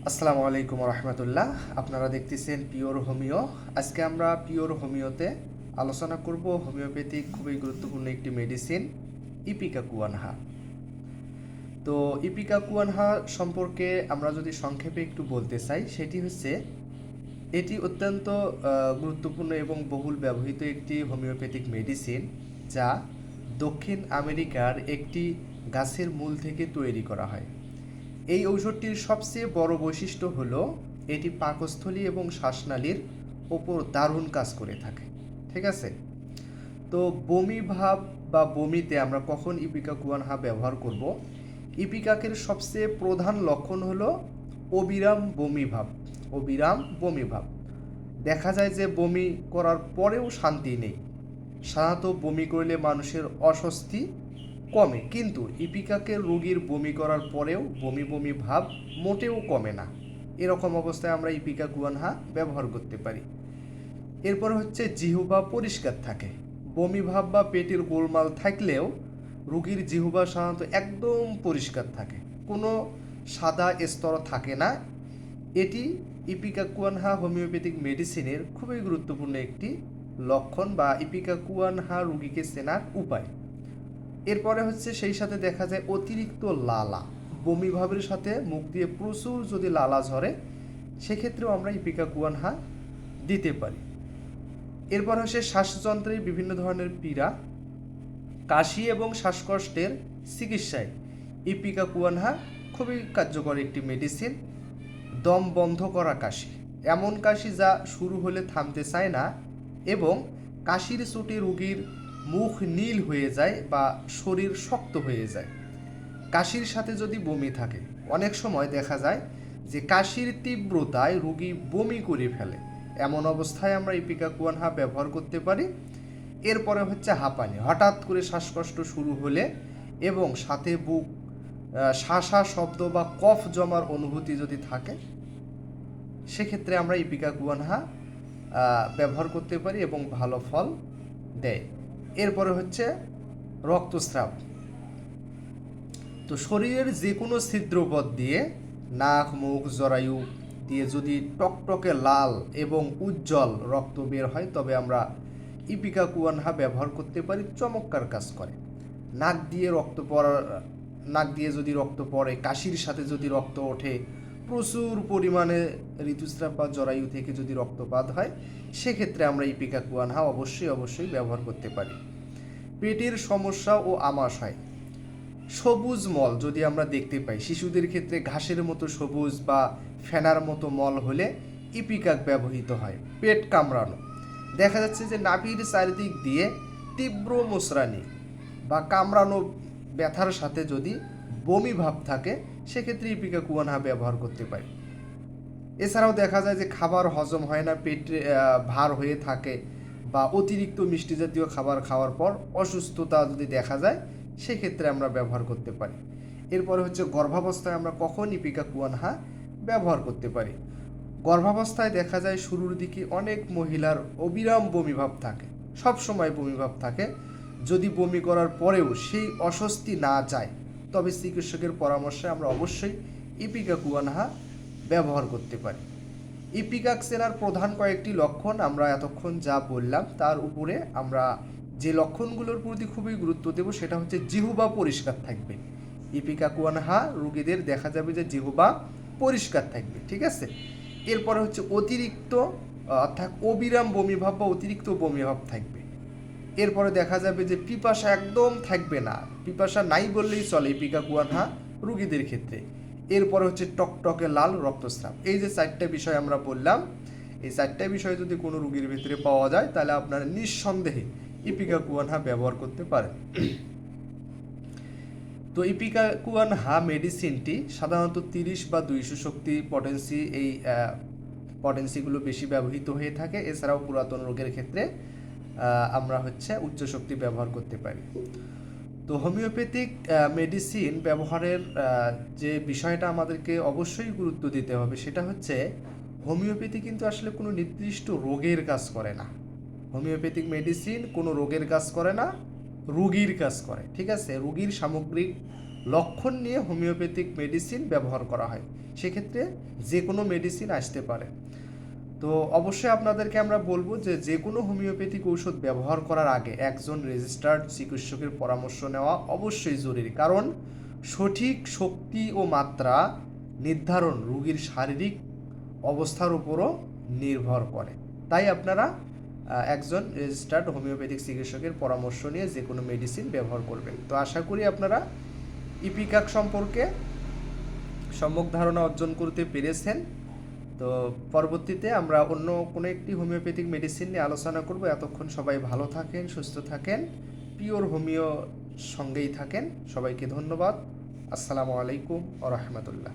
আসসালামু আলাইকুম রহমতুল্লাহ। আপনারা দেখতেছেন পিওর হোমিও। আজকে আমরা পিওর হোমিওতে আলোচনা করব হোমিওপ্যাথিক খুবই গুরুত্বপূর্ণ একটি মেডিসিন ইপিকাকুয়ানহা। তো ইপিকাকুয়ানহা সম্পর্কে আমরা যদি সংক্ষেপে একটু বলতে চাই, সেটি হচ্ছে এটি অত্যন্ত গুরুত্বপূর্ণ এবং বহুল ব্যবহৃত একটি হোমিওপ্যাথিক মেডিসিন, যা দক্ষিণ আমেরিকার একটি গাছের মূল থেকে তৈরি করা হয়। এই ঔষধটির সবচেয়ে বড় বৈশিষ্ট্য হলো এটি পাকস্থলী এবং শ্বাসনালীর ওপর দারুণ কাজ করে থাকে। ঠিক আছে। তো বমি ভাব বা বমিতে আমরা কখন ইপিকাকুয়ানহা ব্যবহার করব? ইপিকাকের সবচেয়ে প্রধান লক্ষণ হলো অবিরাম বমি ভাব। অবিরাম বমি ভাব দেখা যায় যে বমি করার পরেও শান্তি নেই। সাধারণত বমি করলে মানুষের অস্বস্তি কমে, কিন্তু ইপিকাকের রোগীর বমি করার পরেও বমি বমি ভাব মোটেও কমে না। এরকম অবস্থায় আমরা ইপিকাকুয়ানহা ব্যবহার করতে পারি। এরপর হচ্ছে জিহ্বা পরিষ্কার থাকে। বমি ভাব বা পেটের গোলমাল থাকলেও রোগীর জিহ্বা সাধারণত একদম পরিষ্কার থাকে, কোনো সাদা স্তর থাকে না। এটি ইপিকাকুয়ানহা হোমিওপ্যাথিক মেডিসিনের খুবই গুরুত্বপূর্ণ একটি লক্ষণ বা ইপিকাকুয়ানহা রোগীকে চেনার উপায়। এরপরে হচ্ছে সেই সাথে দেখা যায় অতিরিক্ত লালা, বমি ভাবের সাথে মুখ দিয়ে প্রচুর যদি লালা ঝরে, সেক্ষেত্রেও আমরা ইপিকাকুয়ানহা দিতে পারি। এরপর হচ্ছে শ্বাসযন্ত্রের বিভিন্ন ধরনের পীড়া, কাশি এবং শ্বাসকষ্টের চিকিৎসায় ইপিকাকুয়ানহা খুবই কার্যকর একটি মেডিসিন। দম বন্ধ করা কাশি, এমন কাশি যা শুরু হলে থামতে চায় না এবং কাশির চোটে রোগীর মুখ নীল হয়ে যায় বা শরীর শক্ত হয়ে যায়। কাশির সাথে যদি বমি থাকে, অনেক সময় দেখা যায় যে কাশির তীব্রতায় রোগী বমি করে ফেলে, এমন অবস্থায় আমরা ইপিকাকুয়ানহা ব্যবহার করতে পারি। এরপরে হচ্ছে হাঁপানি, হঠাৎ করে শ্বাসকষ্ট শুরু হলে এবং সাথে বুক শাঁসা শব্দ বা কফ জমার অনুভূতি যদি থাকে, সেক্ষেত্রে আমরা ইপিকাকুয়ানহা ব্যবহার করতে পারি এবং ভালো ফল দেয়। এরপরে হচ্ছে রক্তস্রাব। তো শরীরের যে কোনো ছিদ্রপথ দিয়ে, নাক, মুখ, জরায়ু দিয়ে যদি টকটকে লাল এবং উজ্জ্বল রক্ত বের হয়, তবে আমরা ইপিকাকুয়ানহা ব্যবহার করতে পারি। চমৎকার কাজ করে। নাক দিয়ে রক্ত পড়া, নাক দিয়ে যদি রক্ত পড়ে, কাশির সাথে যদি রক্ত ওঠে, প্রচুর পরিমাণে ঋতুস্রাব বা জরায়ু থেকে যদি রক্তপাত হয়, সেক্ষেত্রে আমরা ইপিকাকুয়ানহা অবশ্যই ব্যবহার করতে পারি। পেটের সমস্যা ও আমাশয়, সবুজ মল যদি আমরা দেখতে পাই, শিশুদের ক্ষেত্রে ঘাসের মতো সবুজ বা ফেনার মতো মল হলে ইপিকাক ব্যবহৃত হয়। পেট কামড়ানো, দেখা যাচ্ছে যে নাভির চারিদিক দিয়ে তীব্র মোচড়ানি বা কামড়ানো ব্যথার সাথে যদি বমি ভাব থাকে, সেক্ষেত্রে ইপিকাকুয়ানহা ব্যবহার করতে পারি। এছাড়াও দেখা যায় যে খাবার হজম হয় না, পেটে ভার হয়ে থাকে বা অতিরিক্ত মিষ্টি জাতীয় খাবার খাওয়ার পর অসুস্থতা যদি দেখা যায়, সেক্ষেত্রে আমরা ব্যবহার করতে পারি। এরপরে হচ্ছে গর্ভাবস্থায় আমরা কখন ইপিকাকুয়ানহা ব্যবহার করতে পারি? গর্ভাবস্থায় দেখা যায় শুরুর দিকে অনেক মহিলার অবিরাম বমিভাব থাকে, সব সময় বমিভাব থাকে। যদি বমি করার পরেও সেই অস্বস্তি না যায়, তবে চিকিৎসকের পরামর্শে আমরা অবশ্যই ইপিকাকুয়ানহা ব্যবহার করতে পারি। ইপিকাক চেনার প্রধান কয়েকটি লক্ষণ আমরা এতক্ষণ যা বললাম, তার উপরে আমরা যে লক্ষণগুলোর প্রতি খুবই গুরুত্ব দেব, সেটা হচ্ছে জিহ্বা পরিষ্কার থাকবে। ইপিকাকুয়ানহা রোগীদের দেখা যাবে যে জিহ্বা পরিষ্কার থাকবে। ঠিক আছে। এরপরে হচ্ছে অতিরিক্ত অর্থাৎ অবিরাম বমিভাব বা অতিরিক্ত বমিভাব থাকবে। এরপরে দেখা যাবে যে পিপাসা একদম থাকবে না, পিপাসা নাই বললেই চলে ইপিকাকুয়ানহা রোগীদের ক্ষেত্রে। এরপরে হচ্ছে টকটকে লাল রক্তস্রাব। এই যে চারটা বিষয় আমরা বললাম, এই চারটা বিষয় যদি কোনো রোগীর ভিতরে পাওয়া যায়, তাহলে আপনারা নিঃসন্দেহে ইপিকাকুয়ানহা ব্যবহার করতে পারেন। তো ইপিকাকুয়ানহা মেডিসিনটি সাধারণত 30 বা 200 শক্তি পটেন্সি, এই পটেন্সিগুলো বেশি ব্যবহৃত হয়ে থাকে। এছাড়াও পুরাতন রোগের ক্ষেত্রে আমরা হচ্ছে উচ্চ শক্তি ব্যবহার করতে পারি। তো হোমিওপ্যাথিক মেডিসিন ব্যবহারের যে বিষয়টা আমাদেরকে অবশ্যই গুরুত্ব দিতে হবে, সেটা হচ্ছে হোমিওপ্যাথি কিন্তু আসলে কোনো নির্দিষ্ট রোগের কাজ করে না। হোমিওপ্যাথিক মেডিসিন কোনো রোগের কাজ করে না, রোগীর কাজ করে। ঠিক আছে। রোগীর সামগ্রিক লক্ষণ নিয়ে হোমিওপ্যাথিক মেডিসিন ব্যবহার করা হয়। সেক্ষেত্রে যে কোনো মেডিসিন আসতে পারে। তো অবশ্যই আপনাদেরকে আমরা বলবো যে কোনো হোমিওপ্যাথিক ঔষধ ব্যবহার করার আগে একজন রেজিস্টার্ড চিকিৎসকের পরামর্শ নেওয়া অবশ্যই জরুরি, কারণ সঠিক শক্তি ও মাত্রা নির্ধারণ রোগীর শারীরিক অবস্থার উপরও নির্ভর করে। তাই আপনারা একজন রেজিস্টার্ড হোমিওপ্যাথিক চিকিৎসকের পরামর্শ নিয়ে যে কোনো মেডিসিন ব্যবহার করবেন। তো আশা করি আপনারা ইপিকাক সম্পর্কে সম্যক ধারণা অর্জন করতে পেরেছেন। তো পরবর্তীতে আমরা অন্য কোনো একটি হোমিওপ্যাথিক মেডিসিন নিয়ে আলোচনা করব। এতক্ষণ সবাই ভালো থাকেন, সুস্থ থাকেন, পিওর হোমিও সঙ্গেই থাকেন। সবাইকে ধন্যবাদ। আসসালামু আলাইকুম ওয়া রাহমাতুল্লাহ।